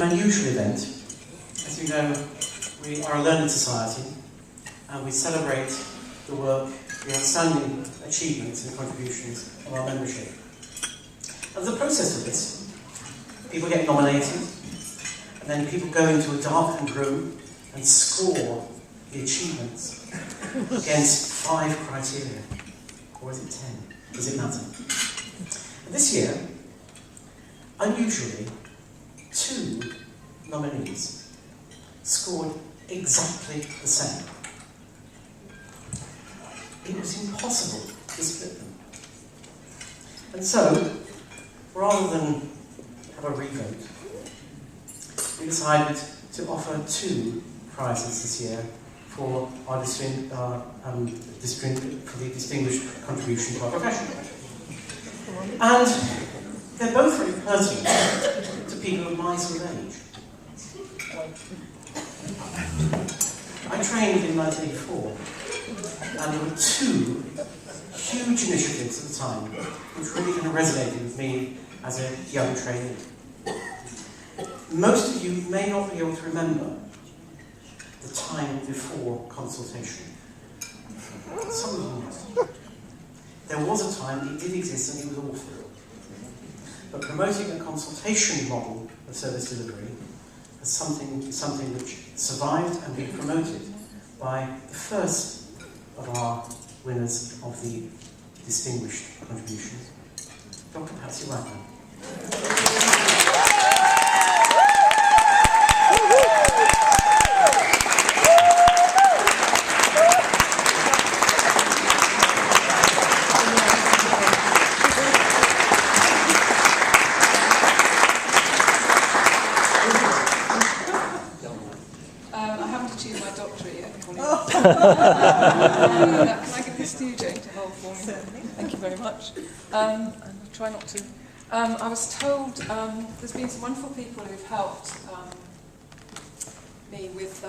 An unusual event. As you know, we are a learned society and we celebrate the work, the outstanding achievements and contributions of our membership. And the process of this, people get nominated and then people go into a darkened room and score the achievements against 5 criteria. Or is it 10? Does it matter? And this year, unusually, 2 nominees scored exactly the same. It was impossible to split them. And so, rather than have a revote, we decided to offer 2 prizes this year for our distinguished contribution to our profession. And they're both very pertinent to people of my sort of age. I trained in 1984, and there were 2 huge initiatives at the time which really kind of resonated with me as a young trainee. Most of you may not be able to remember the time before consultation. Some of you might. There was a time it did exist and it was awful. But promoting a consultation model of service delivery as something which survived and been promoted by the first of our winners of the distinguished contributions, Dr. Patsy Wagner. Can I give this to you, Jane, to hold for me? Thank you very much. And I'll try not to. I was told there's been some wonderful people who've helped me with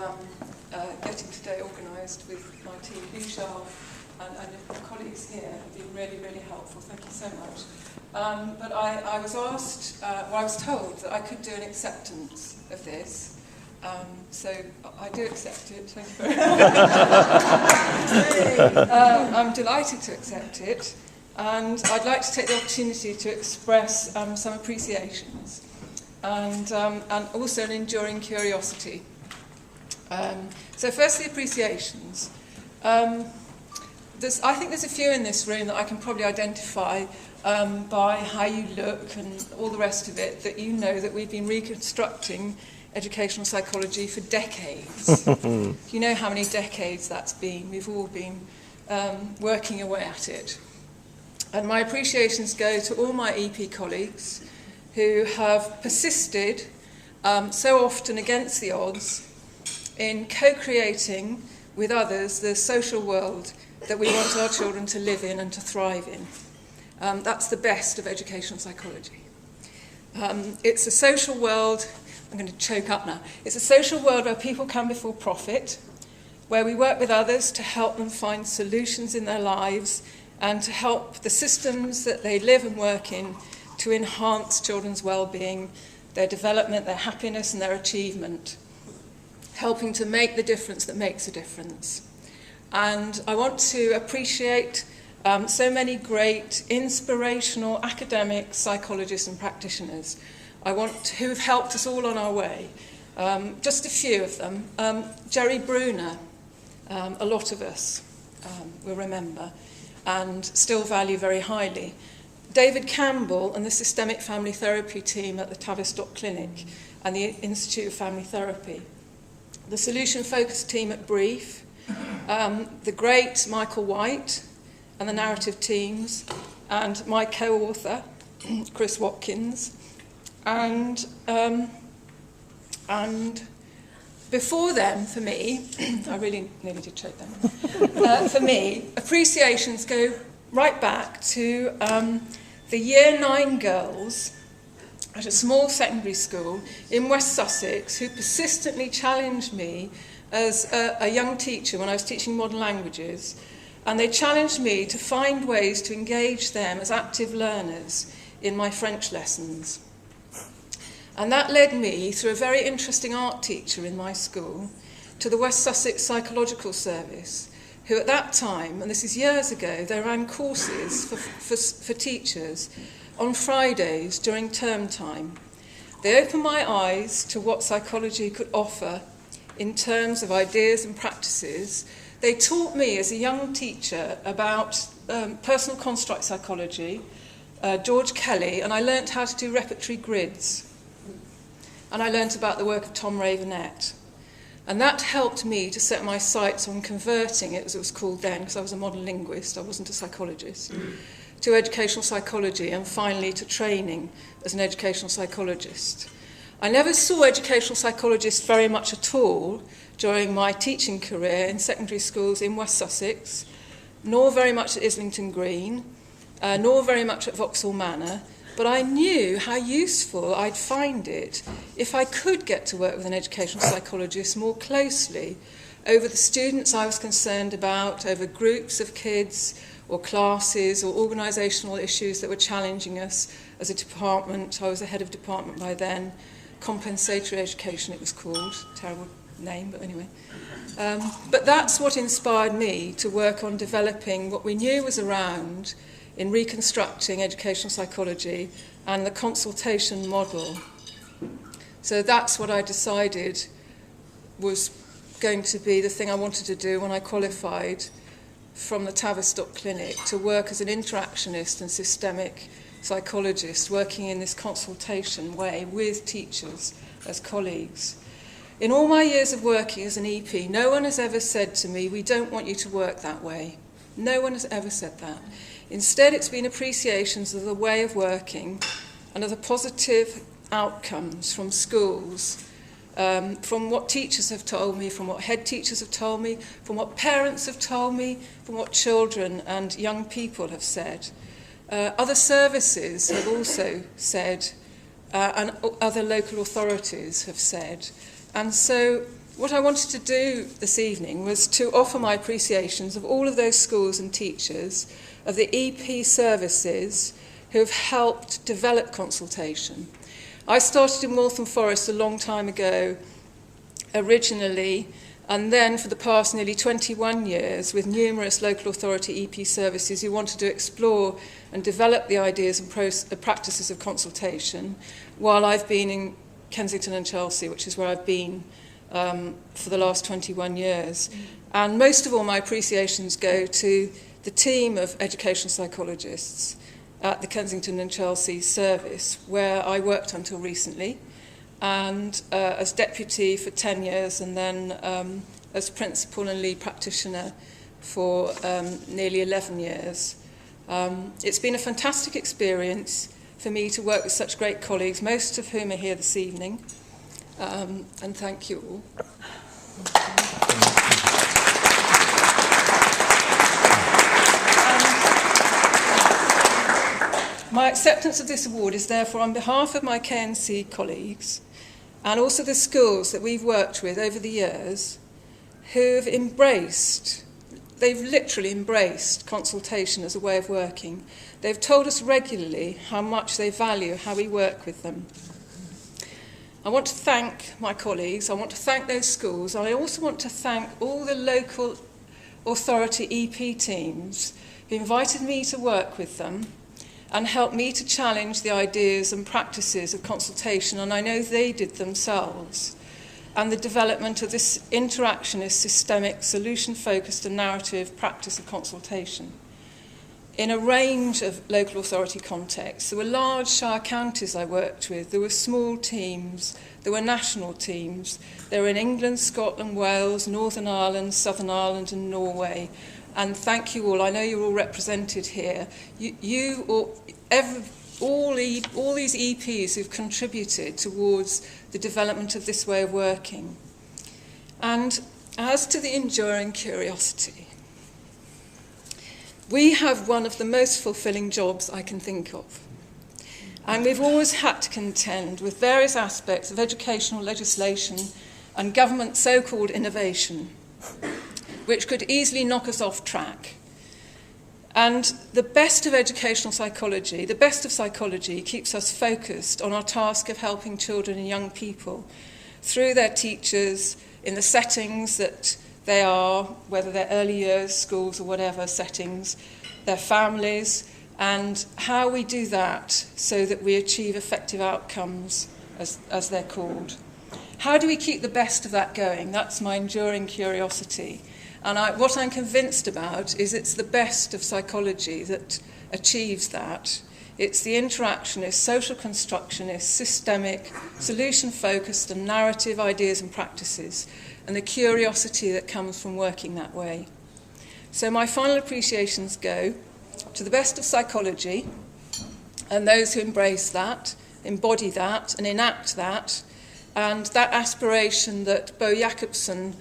getting today organised with my team. Bishal and your colleagues here have been really, really helpful. Thank you so much. But I was asked, I was told that I could do an acceptance of this. So I do accept it, thank you very much. I'm delighted to accept it, and I'd like to take the opportunity to express some appreciations and also an enduring curiosity. So firstly, appreciations. I think there's a few in this room that I can probably identify by how you look and all the rest of it, that you know that we've been reconstructing educational psychology for decades. You know how many decades that's been. We've all been working away at it. And my appreciations go to all my EP colleagues who have persisted so often against the odds in co-creating with others the social world that we want our children to live in and to thrive in. That's the best of educational psychology. It's a social world. I'm going to choke up now. It's a social world where people come before profit, where we work with others to help them find solutions in their lives and to help the systems that they live and work in to enhance children's well-being, their development, their happiness and their achievement, helping to make the difference that makes a difference. And I want to appreciate so many great inspirational academic psychologists and practitioners who have helped us all on our way. Just a few of them. Jerry Bruner, a lot of us will remember and still value very highly. David Campbell and the Systemic Family Therapy team at the Tavistock Clinic and the Institute of Family Therapy. The Solution Focus team at Brief, the great Michael White and the narrative teams, and my co-author, Chris Watkins. And before them, for me, I really nearly did choke them. For me, appreciations go right back to the Year 9 girls at a small secondary school in West Sussex who persistently challenged me as a young teacher when I was teaching modern languages, and they challenged me to find ways to engage them as active learners in my French lessons. And that led me, through a very interesting art teacher in my school, to the West Sussex Psychological Service, who at that time, and this is years ago, they ran courses for teachers on Fridays during term time. They opened my eyes to what psychology could offer in terms of ideas and practices. They taught me as a young teacher about personal construct psychology, George Kelly, and I learnt how to do repertory grids. And I learnt about the work of Tom Ravenette. And that helped me to set my sights on converting it, as it was called then, because I was a modern linguist, I wasn't a psychologist, to educational psychology, and finally to training as an educational psychologist. I never saw educational psychologists very much at all during my teaching career in secondary schools in West Sussex, nor very much at Islington Green, nor very much at Vauxhall Manor, but I knew how useful I'd find it if I could get to work with an educational psychologist more closely over the students I was concerned about, over groups of kids or classes or organisational issues that were challenging us as a department. I was the head of department by then, compensatory education it was called, terrible name, but anyway. But that's what inspired me to work on developing what we knew was around in reconstructing educational psychology and the consultation model. So that's what I decided was going to be the thing I wanted to do when I qualified from the Tavistock Clinic, to work as an interactionist and systemic psychologist, working in this consultation way with teachers as colleagues. In all my years of working as an EP, no one has ever said to me, we don't want you to work that way. No one has ever said that. Instead, it's been appreciations of the way of working and of the positive outcomes from schools, from what teachers have told me, from what head teachers have told me, from what parents have told me, from what children and young people have said. Other services have also said, and other local authorities have said. And so what I wanted to do this evening was to offer my appreciations of all of those schools and teachers, of the EP services who have helped develop consultation. I started in Waltham Forest a long time ago, originally, and then for the past nearly 21 years with numerous local authority EP services who wanted to explore and develop the ideas and practices of consultation, while I've been in Kensington and Chelsea, which is where I've been for the last 21 years. And most of all, my appreciations go to the team of educational psychologists at the Kensington and Chelsea service, where I worked until recently, and as deputy for 10 years, and then as principal and lead practitioner for nearly 11 years. It's been a fantastic experience for me to work with such great colleagues, most of whom are here this evening, and thank you all. My acceptance of this award is therefore on behalf of my KNC colleagues and also the schools that we've worked with over the years who've embraced, they've literally embraced consultation as a way of working. They've told us regularly how much they value how we work with them. I want to thank my colleagues, I want to thank those schools, and I also want to thank all the local authority EP teams who invited me to work with them and helped me to challenge the ideas and practices of consultation, and I know they did themselves, and the development of this interactionist, systemic, solution-focused and narrative practice of consultation. In a range of local authority contexts, there were large shire counties I worked with, there were small teams, there were national teams, they were in England, Scotland, Wales, Northern Ireland, Southern Ireland and Norway. And thank you all. I know you're all represented here. All these EPs who've contributed towards the development of this way of working. And as to the enduring curiosity, we have one of the most fulfilling jobs I can think of. And we've always had to contend with various aspects of educational legislation and government so-called innovation, which could easily knock us off track. And the best of educational psychology, the best of psychology, keeps us focused on our task of helping children and young people through their teachers in the settings that they are, whether they're early years, schools or whatever settings, their families, and how we do that so that we achieve effective outcomes, as they're called. How do we keep the best of that going? That's my enduring curiosity. And what I'm convinced about is it's the best of psychology that achieves that. It's the interactionist, social constructionist, systemic, solution-focused and narrative ideas and practices, and the curiosity that comes from working that way. So my final appreciations go to the best of psychology and those who embrace that, embody that and enact that, and that aspiration that Bo Jacobson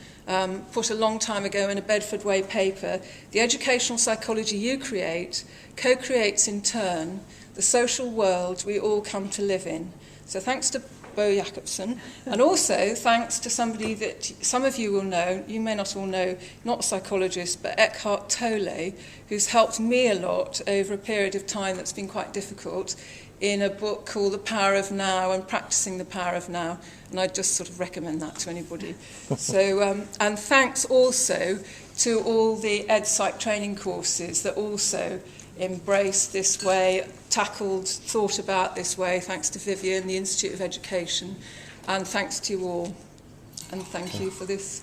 put a long time ago in a Bedford Way paper, the educational psychology you create co-creates in turn the social world we all come to live in. So thanks to Bo Jacobson, and also thanks to somebody that some of you will know, you may not all know, not a psychologist, but Eckhart Tolle, who's helped me a lot over a period of time that's been quite difficult, in a book called The Power of Now and Practicing the Power of Now, and I just sort of recommend that to anybody. So, and thanks also to all the EdPsych training courses that also embrace this way, tackled, thought about this way, thanks to Vivian, the Institute of Education, and thanks to you all. And thank you for this.